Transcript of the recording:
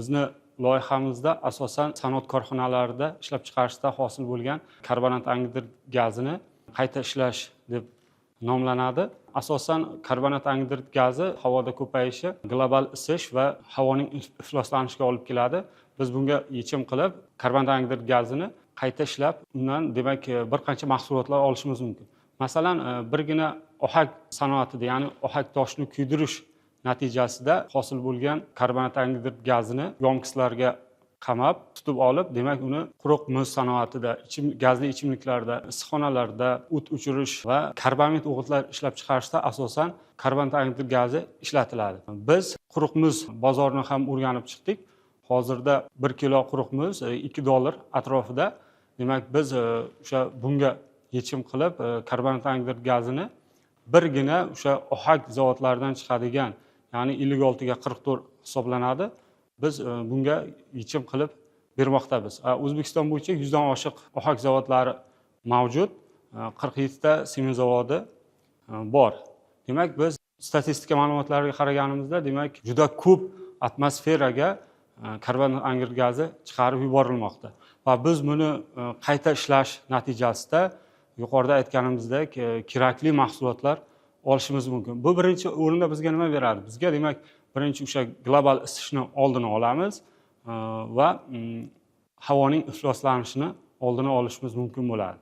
bizni loyihamizda asosan sanoat korxonalarida ishlab chiqarishda hosil bo'lgan karbonat angidrid gazini qayta ishlash deb nomlanadi. Asosan karbonat angidrid gazi havoda ko'payishi global isish va havoning ifloslanishiga olib keladi. Biz bunga yechim qilib, karbonat angidrid gazini qayta ishlab, undan demak bir qancha mahsulotlar olishimiz mumkin. Masalan, birgina ohak sanoatida, ya'ni ohak toshni kuydirish natijasida hosil bo'lgan karbonat angidrid gazini yomkislarga qamab, tutib olib, demak uni quruq muz sanoatida, gazli ichimliklarda, issiqxonalarda o't o'chirish va karbamid o'g'itlar ishlab chiqarishda asosan karbonat angidrid gazi ishlatiladi. Biz quruq muz bozorini ham o'rganib chiqdik. Hozirda 1 kilo quruq muz $2 atrofida. Demak, biz o'sha bunga yechim qilib, karbonat angidrid gazini birgina o'sha ohak zavodlaridan chiqadigan, ya'ni 56 ga 44 hisoblanadi. Biz bunga yechim qilib bermoqdamiz. O'zbekiston bo'yicha 100 dan oshiq ohak zavodlari mavjud, 47 ta sement zavodi bor. Demak, biz statistika ma'lumotlariga qaraganimizda, demak, juda ko'p atmosferaga karbonat angidrid gazi chiqarib yuborilmoqda. Va biz buni qayta ishlash natijasida yuqorida aytganimizdek kerakli mahsulotlar olishimiz mumkin. Bu birinchi o'rinda bizga nima beradi? Bizga demak birinchi o'sha global isishni oldini olamiz va havoning ifloslanishini oldini olishimiz mumkin bo'ladi.